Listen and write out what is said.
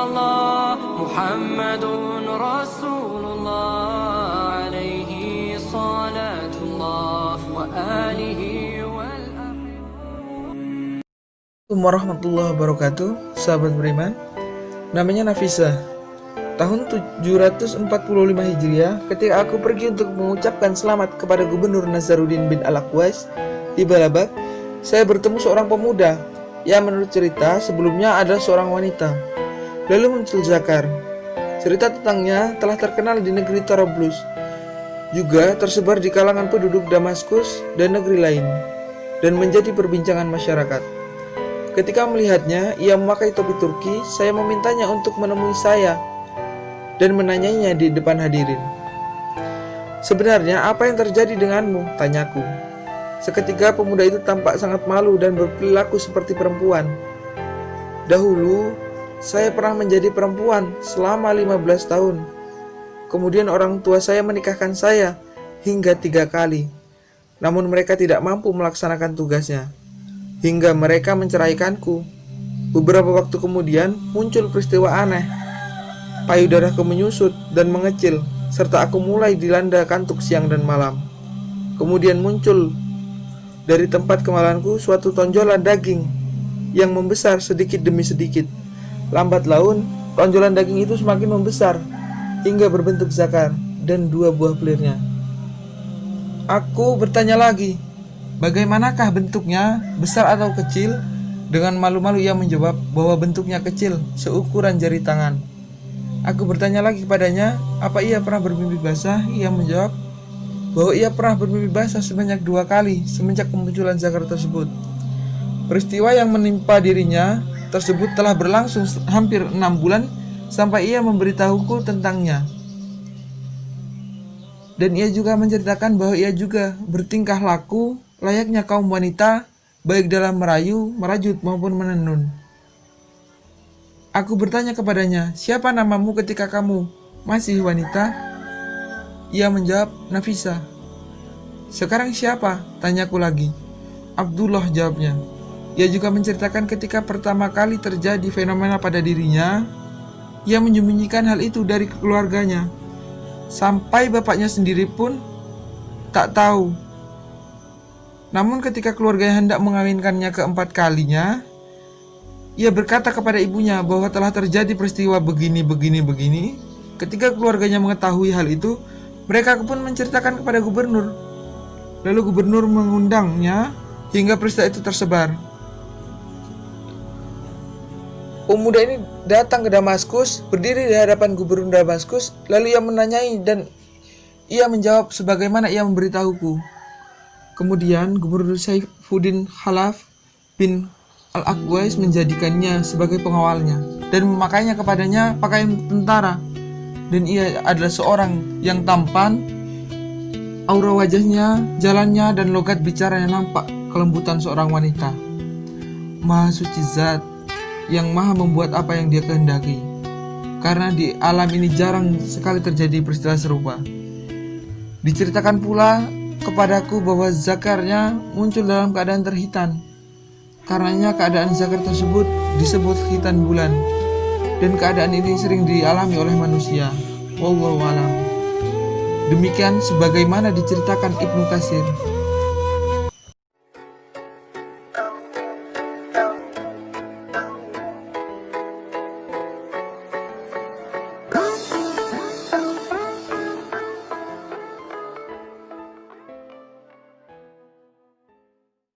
الله محمد رسول الله عليه صلاة الله وآله Assalamualaikum warahmatullahi wabarakatuh. Sahabat beriman, namanya Nafisa. Tahun 745 Hijriah, ketika aku pergi untuk mengucapkan selamat kepada Gubernur Nazaruddin bin Al-Aqwas di Balabak, saya bertemu seorang pemuda yang menurut cerita sebelumnya adalah seorang wanita. Lalu muncul Zakar. Cerita tentangnya telah terkenal di negeri Torablus, juga tersebar di kalangan penduduk Damaskus dan negeri lain, dan menjadi perbincangan masyarakat. Ketika melihatnya, ia memakai topi Turki, saya memintanya untuk menemui saya dan menanyainya di depan hadirin. "Sebenarnya apa yang terjadi denganmu?" tanyaku. Seketika pemuda itu tampak sangat malu dan berperilaku seperti perempuan. "Dahulu, saya pernah menjadi perempuan selama 15 tahun. Kemudian orang tua saya menikahkan saya hingga 3 kali. Namun mereka tidak mampu melaksanakan tugasnya, hingga mereka menceraikanku. Beberapa waktu kemudian muncul peristiwa aneh. Payudaraku menyusut dan mengecil, serta aku mulai dilanda kantuk siang dan malam. Kemudian muncul dari tempat kemalanku suatu tonjolan daging yang membesar sedikit demi sedikit. Lambat laun, tonjolan daging itu semakin membesar hingga berbentuk zakar dan 2 buah pelirnya. Aku bertanya lagi, "Bagaimanakah bentuknya, besar atau kecil?" Dengan malu-malu ia menjawab bahwa bentuknya kecil, seukuran jari tangan. Aku bertanya lagi kepadanya, apa ia pernah bermimpi basah? Ia menjawab bahwa ia pernah bermimpi basah sebanyak 2 kali semenjak kemunculan zakar tersebut. Peristiwa yang menimpa dirinya tersebut telah berlangsung hampir 6 bulan sampai ia memberitahuku tentangnya. Dan ia juga menceritakan bahwa ia juga bertingkah laku layaknya kaum wanita, baik dalam merayu, merajut maupun menenun. Aku bertanya kepadanya, "Siapa namamu ketika kamu masih wanita?" Ia menjawab, "Nafisa." "Sekarang siapa?" tanyaku lagi. "Abdullah," jawabnya. Ia juga menceritakan ketika pertama kali terjadi fenomena pada dirinya, ia menyembunyikan hal itu dari keluarganya. Sampai bapaknya sendiri pun tak tahu. Namun ketika keluarganya hendak mengawinkannya keempat kalinya, ia berkata kepada ibunya bahwa telah terjadi peristiwa begini. Ketika keluarganya mengetahui hal itu, mereka pun menceritakan kepada gubernur. Lalu gubernur mengundangnya hingga peristiwa itu tersebar. Pemuda ini datang ke Damaskus, berdiri di hadapan gubernur Damaskus, lalu ia menanyai dan ia menjawab sebagaimana ia memberitahuku. Kemudian Gubernur Saifuddin Khalaf bin Al-Aqwas menjadikannya sebagai pengawalnya dan memakainya kepadanya pakaian tentara. Dan ia adalah seorang yang tampan, aura wajahnya, jalannya, dan logat bicaranya nampak kelembutan seorang wanita. Maha suci zat yang maha membuat apa yang dia kehendaki, karena di alam ini jarang sekali terjadi peristiwa serupa. Diceritakan pula kepadaku bahwa zakarnya muncul dalam keadaan terhitan. Karenanya keadaan zakar tersebut disebut khitan bulan, dan keadaan ini sering dialami oleh manusia. Wallahu a'lam. Demikian sebagaimana diceritakan Ibnu Katsir.